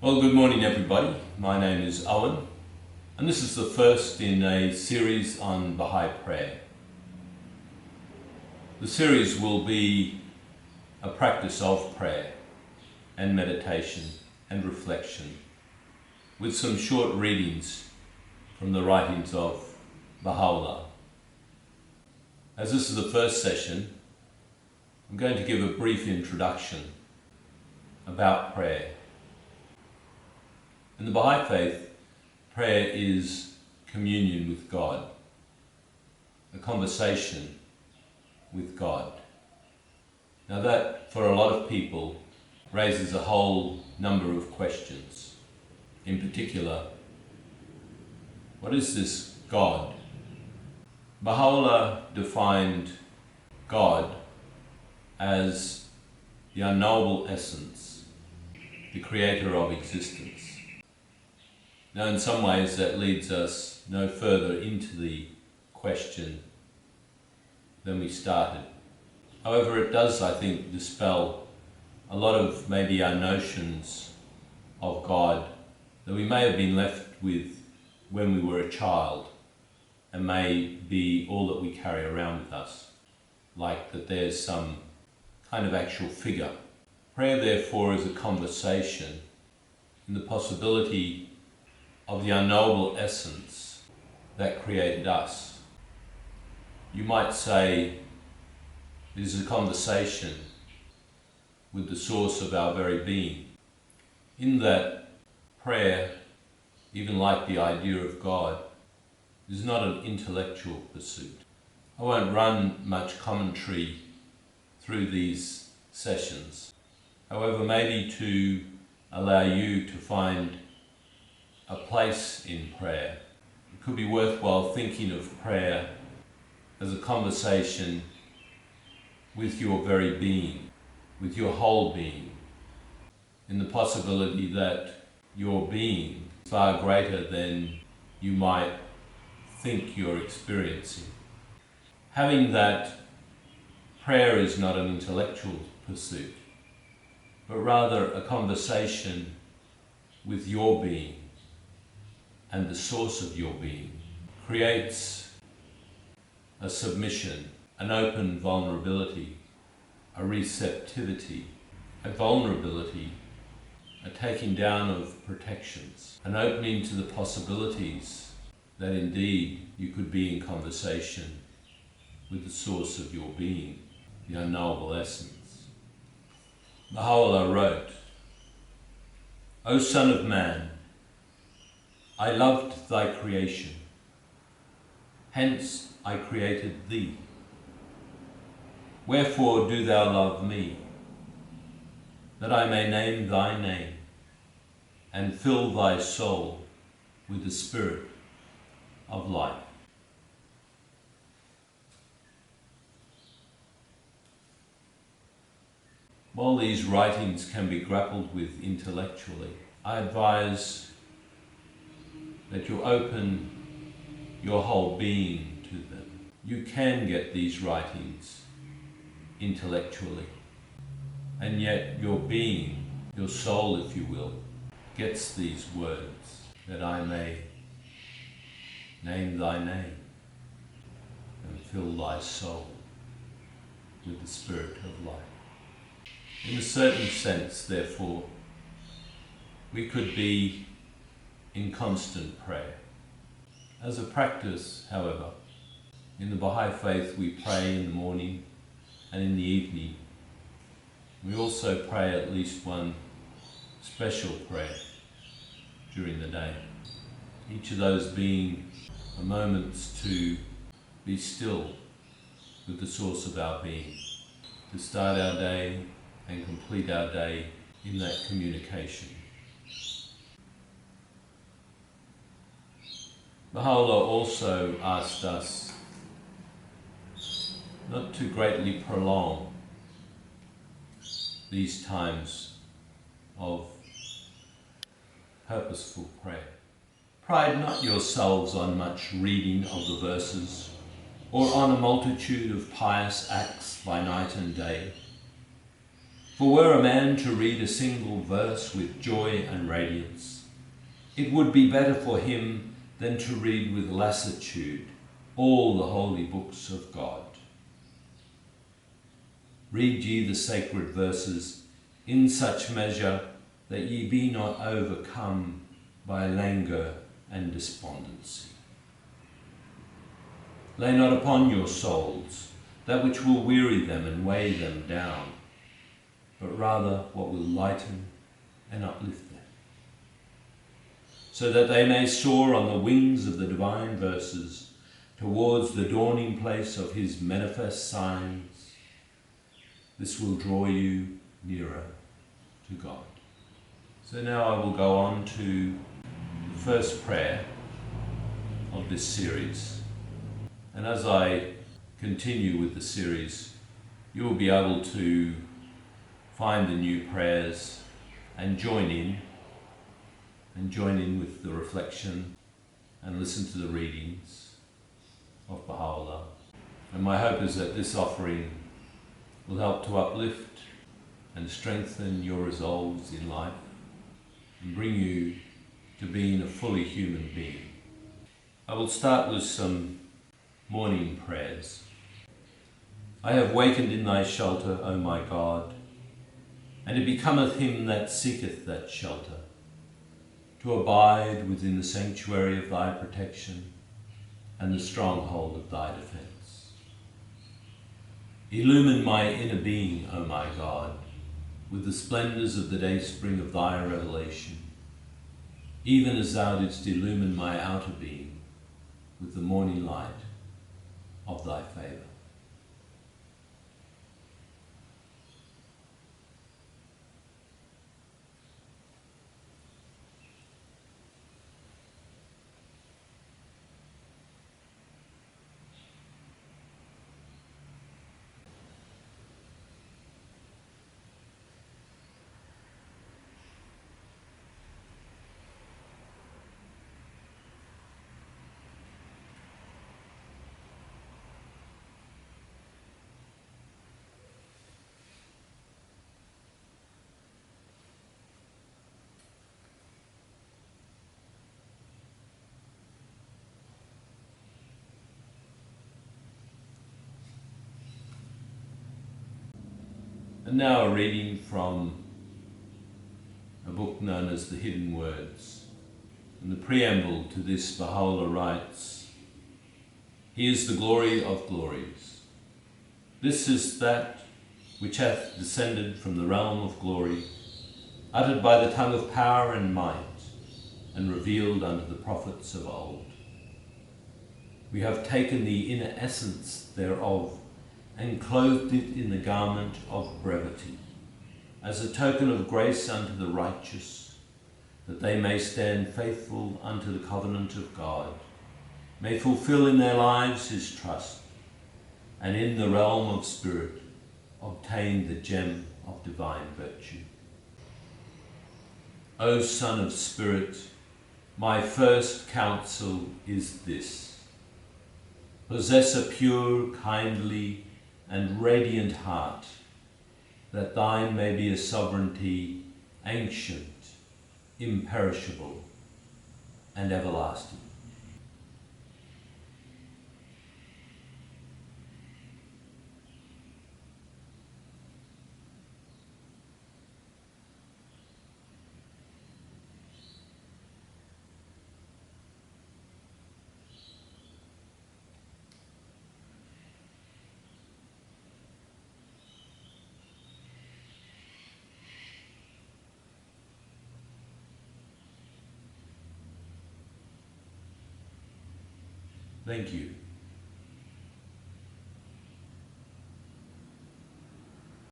Well, good morning everybody. My name is Owen, and this is the first in a series on Baha'i prayer. The series will be a practice of prayer and meditation and reflection with some short readings from the writings of Baha'u'llah. As this is the first session, I'm going to give a brief introduction about prayer. In the Baha'i faith, prayer is communion with God, a conversation with God. Now that, for a lot of people, raises a whole number of questions. In particular, what is this God? Baha'u'llah defined God as the unknowable essence, the creator of existence. Now, in some ways, that leads us no further into the question than we started. However, it does, I think, dispel a lot of maybe our notions of God that we may have been left with when we were a child and may be all that we carry around with us, like that there's some kind of actual figure. Prayer, therefore, is a conversation in the possibility of the unknowable essence that created us. You might say it is a conversation with the source of our very being, in that prayer, even like the idea of God, is not an intellectual pursuit. I won't run much commentary through these sessions. However, maybe to allow you to find a place in prayer, it could be worthwhile thinking of prayer as a conversation with your very being, with your whole being, in the possibility that your being is far greater than you might think you're experiencing. Having that prayer is not an intellectual pursuit, but rather a conversation with your being and the source of your being, creates a submission, an open vulnerability, a receptivity, a vulnerability, a taking down of protections, an opening to the possibilities that indeed you could be in conversation with the source of your being, the unknowable essence. Baha'u'llah wrote, "O Son of Man, I loved thy creation, hence I created thee. Wherefore do thou love me, that I may name thy name, and fill thy soul with the spirit of life." While these writings can be grappled with intellectually, I advise that you open your whole being to them. You can get these writings intellectually, and yet your being, your soul if you will, gets these words, that I may name thy name and fill thy soul with the spirit of life. In a certain sense, therefore, we could be in constant prayer. As a practice, however, in the Baha'i faith we pray in the morning and in the evening. We also pray at least one special prayer during the day, each of those being a moment to be still with the source of our being, to start our day and complete our day in that communication. Baha'u'llah also asked us not to greatly prolong these times of purposeful prayer. Pride not yourselves on much reading of the verses, or on a multitude of pious acts by night and day, For were a man to read a single verse with joy and radiance, it would be better for him than to read with lassitude all the holy books of God. Read ye the sacred verses in such measure that ye be not overcome by languor and despondency. Lay not upon your souls that which will weary them and weigh them down, but rather what will lighten and uplift them, so that they may soar on the wings of the divine verses towards the dawning place of his manifest signs. This will draw you nearer to God. So now I will go on to the first prayer of this series. And as I continue with the series, you will be able to find the new prayers and join in with the reflection and listen to the readings of Baha'u'llah. And my hope is that this offering will help to uplift and strengthen your resolves in life and bring you to being a fully human being. I will start with some morning prayers. I have wakened in thy shelter, O my God, and it becometh him that seeketh that shelter to abide within the sanctuary of thy protection and the stronghold of thy defence. Illumine my inner being, O my God, with the splendours of the dayspring of thy revelation, even as thou didst illumine my outer being with the morning light of thy favour. And now a reading from a book known as The Hidden Words. In the preamble to this, Baha'u'llah writes, "He is the glory of glories. This is that which hath descended from the realm of glory, uttered by the tongue of power and might, and revealed unto the prophets of old. We have taken the inner essence thereof, and clothed it in the garment of brevity, as a token of grace unto the righteous, that they may stand faithful unto the covenant of God, may fulfill in their lives his trust, and in the realm of spirit obtain the gem of divine virtue. O Son of Spirit, my first counsel is this: possess a pure, kindly, and radiant heart, that thine may be a sovereignty ancient, imperishable, and everlasting. Thank you.